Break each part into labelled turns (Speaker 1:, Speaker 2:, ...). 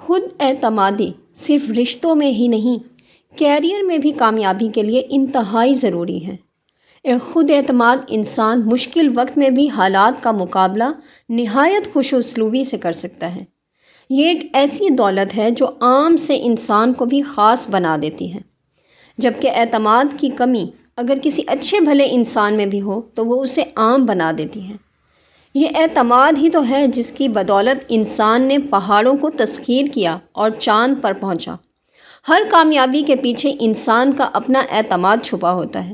Speaker 1: خود اعتمادی صرف رشتوں میں ہی نہیں، کیریئر میں بھی کامیابی کے لیے انتہائی ضروری ہے۔ ایک خود اعتماد انسان مشکل وقت میں بھی حالات کا مقابلہ نہایت خوش اسلوبی سے کر سکتا ہے۔ یہ ایک ایسی دولت ہے جو عام سے انسان کو بھی خاص بنا دیتی ہے، جبکہ اعتماد کی کمی اگر کسی اچھے بھلے انسان میں بھی ہو تو وہ اسے عام بنا دیتی ہے۔ یہ اعتماد ہی تو ہے جس کی بدولت انسان نے پہاڑوں کو تسخیر کیا اور چاند پر پہنچا۔ ہر کامیابی کے پیچھے انسان کا اپنا اعتماد چھپا ہوتا ہے،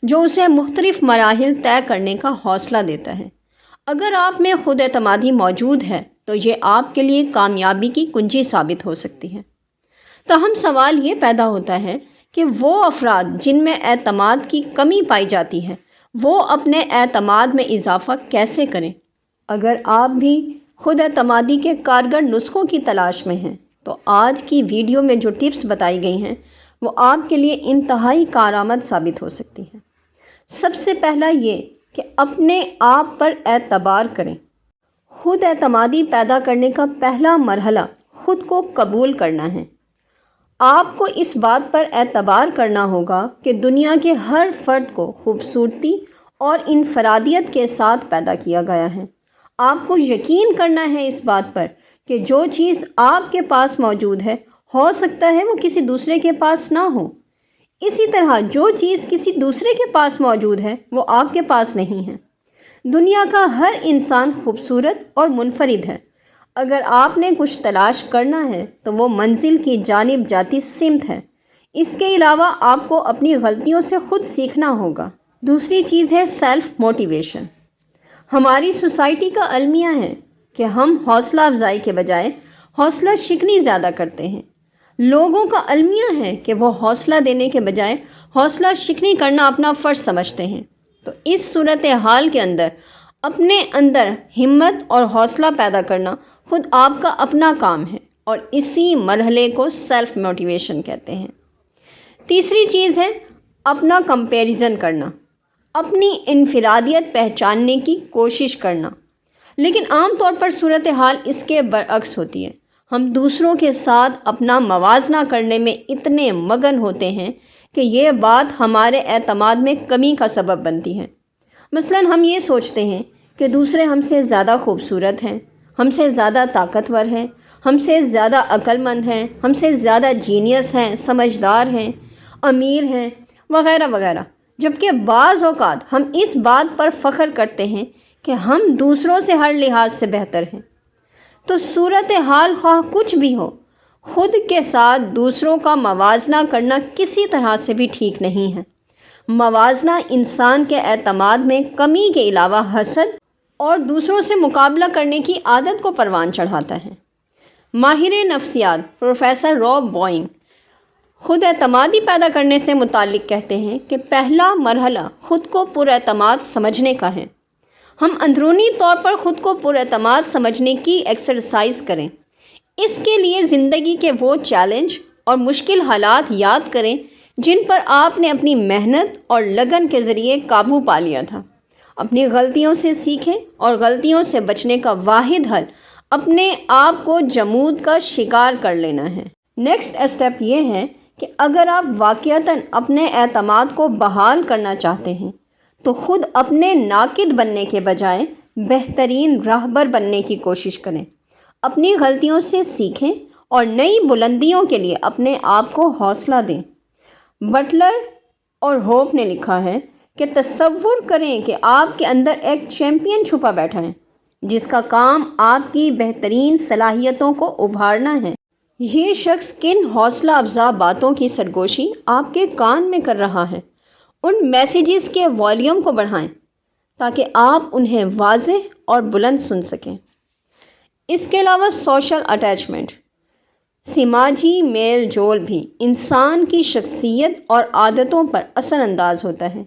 Speaker 1: جو اسے مختلف مراحل طے کرنے کا حوصلہ دیتا ہے۔ اگر آپ میں خود اعتمادی موجود ہے تو یہ آپ کے لیے کامیابی کی کنجی ثابت ہو سکتی ہے۔ تاہم سوال یہ پیدا ہوتا ہے کہ وہ افراد جن میں اعتماد کی کمی پائی جاتی ہے، وہ اپنے اعتماد میں اضافہ کیسے کریں؟ اگر آپ بھی خود اعتمادی کے کارگر نسخوں کی تلاش میں ہیں تو آج کی ویڈیو میں جو ٹپس بتائی گئی ہیں وہ آپ کے لیے انتہائی کارآمد ثابت ہو سکتی ہیں۔ سب سے پہلا یہ کہ اپنے آپ پر اعتبار کریں۔ خود اعتمادی پیدا کرنے کا پہلا مرحلہ خود کو قبول کرنا ہے۔ آپ کو اس بات پر اعتبار کرنا ہوگا کہ دنیا کے ہر فرد کو خوبصورتی اور انفرادیت کے ساتھ پیدا کیا گیا ہے۔ آپ کو یقین کرنا ہے اس بات پر کہ جو چیز آپ کے پاس موجود ہے ہو سکتا ہے وہ کسی دوسرے کے پاس نہ ہو۔ اسی طرح جو چیز کسی دوسرے کے پاس موجود ہے وہ آپ کے پاس نہیں ہے۔ دنیا کا ہر انسان خوبصورت اور منفرد ہے۔ اگر آپ نے کچھ تلاش کرنا ہے تو وہ منزل کی جانب جاتی سمت ہے۔ اس کے علاوہ آپ کو اپنی غلطیوں سے خود سیکھنا ہوگا۔ دوسری چیز ہے سیلف موٹیویشن۔ ہماری سوسائٹی کا المیہ ہے کہ ہم حوصلہ افزائی کے بجائے حوصلہ شکنی زیادہ کرتے ہیں۔ لوگوں کا المیہ ہے کہ وہ حوصلہ دینے کے بجائے حوصلہ شکنی کرنا اپنا فرض سمجھتے ہیں۔ تو اس صورتحال کے اندر اپنے اندر ہمت اور حوصلہ پیدا کرنا خود آپ کا اپنا کام ہے، اور اسی مرحلے کو سیلف موٹیویشن کہتے ہیں۔ تیسری چیز ہے اپنا کمپیریزن کرنا، اپنی انفرادیت پہچاننے کی کوشش کرنا۔ لیکن عام طور پر صورتحال اس کے برعکس ہوتی ہے۔ ہم دوسروں کے ساتھ اپنا موازنہ کرنے میں اتنے مگن ہوتے ہیں کہ یہ بات ہمارے اعتماد میں کمی کا سبب بنتی ہے۔ مثلاً ہم یہ سوچتے ہیں کہ دوسرے ہم سے زیادہ خوبصورت ہیں، ہم سے زیادہ طاقتور ہیں، ہم سے زیادہ عقل مند ہیں، ہم سے زیادہ جینیس ہیں، سمجھدار ہیں، امیر ہیں، وغیرہ وغیرہ۔ جبکہ بعض اوقات ہم اس بات پر فخر کرتے ہیں کہ ہم دوسروں سے ہر لحاظ سے بہتر ہیں۔ تو صورتحال خواہ کچھ بھی ہو، خود کے ساتھ دوسروں کا موازنہ کرنا کسی طرح سے بھی ٹھیک نہیں ہے۔ موازنہ انسان کے اعتماد میں کمی کے علاوہ حسد اور دوسروں سے مقابلہ کرنے کی عادت کو پروان چڑھاتا ہے۔ ماہر نفسیات پروفیسر راب بوئنگ خود اعتمادی پیدا کرنے سے متعلق کہتے ہیں کہ پہلا مرحلہ خود کو پر اعتماد سمجھنے کا ہے۔ ہم اندرونی طور پر خود کو پر اعتماد سمجھنے کی ایکسرسائز کریں۔ اس کے لیے زندگی کے وہ چیلنج اور مشکل حالات یاد کریں جن پر آپ نے اپنی محنت اور لگن کے ذریعے قابو پا لیا تھا۔ اپنی غلطیوں سے سیکھیں، اور غلطیوں سے بچنے کا واحد حل اپنے آپ کو جمود کا شکار کر لینا ہے۔ نیکسٹ اسٹیپ یہ ہے کہ اگر آپ واقعتاً اپنے اعتماد کو بحال کرنا چاہتے ہیں تو خود اپنے ناقد بننے کے بجائے بہترین راہبر بننے کی کوشش کریں۔ اپنی غلطیوں سے سیکھیں اور نئی بلندیوں کے لیے اپنے آپ کو حوصلہ دیں۔ بٹلر اور ہوپ نے لکھا ہے کہ تصور کریں کہ آپ کے اندر ایک چیمپئن چھپا بیٹھا ہے جس کا کام آپ کی بہترین صلاحیتوں کو ابھارنا ہے۔ یہ شخص کن حوصلہ افزا باتوں کی سرگوشی آپ کے کان میں کر رہا ہے؟ ان میسیجز کے والیوم کو بڑھائیں تاکہ آپ انہیں واضح اور بلند سن سکیں۔ اس کے علاوہ سوشل اٹیچمنٹ، سماجی میل جول بھی انسان کی شخصیت اور عادتوں پر اثر انداز ہوتا ہے۔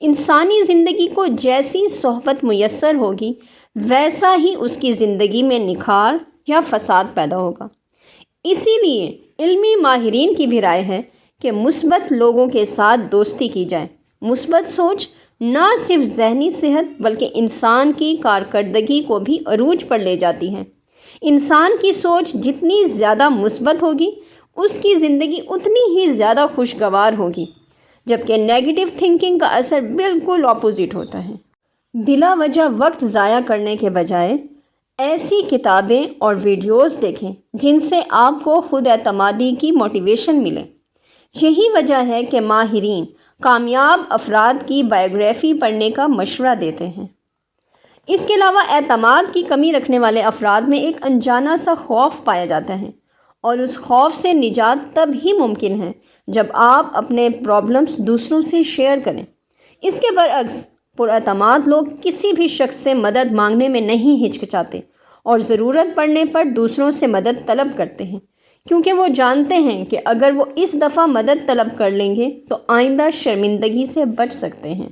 Speaker 1: انسانی زندگی کو جیسی صحبت میسر ہوگی ویسا ہی اس کی زندگی میں نکھار یا فساد پیدا ہوگا۔ اسی لیے علمی ماہرین کی بھی رائے ہے کہ مثبت لوگوں کے ساتھ دوستی کی جائے۔ مثبت سوچ نہ صرف ذہنی صحت بلکہ انسان کی کارکردگی کو بھی عروج پر لے جاتی ہے۔ انسان کی سوچ جتنی زیادہ مثبت ہوگی اس کی زندگی اتنی ہی زیادہ خوشگوار ہوگی، جبکہ نیگیٹو تھنکنگ کا اثر بالکل اپوزٹ ہوتا ہے۔ بلا وجہ وقت ضائع کرنے کے بجائے ایسی کتابیں اور ویڈیوز دیکھیں جن سے آپ کو خود اعتمادی کی موٹیویشن ملے۔ یہی وجہ ہے کہ ماہرین کامیاب افراد کی بائیوگرافی پڑھنے کا مشورہ دیتے ہیں۔ اس کے علاوہ اعتماد کی کمی رکھنے والے افراد میں ایک انجانہ سا خوف پایا جاتا ہے، اور اس خوف سے نجات تب ہی ممکن ہے جب آپ اپنے پرابلمس دوسروں سے شیئر کریں۔ اس کے برعکس پراعتماد لوگ کسی بھی شخص سے مدد مانگنے میں نہیں ہچکچاتے اور ضرورت پڑنے پر دوسروں سے مدد طلب کرتے ہیں، کیونکہ وہ جانتے ہیں کہ اگر وہ اس دفعہ مدد طلب کر لیں گے تو آئندہ شرمندگی سے بچ سکتے ہیں۔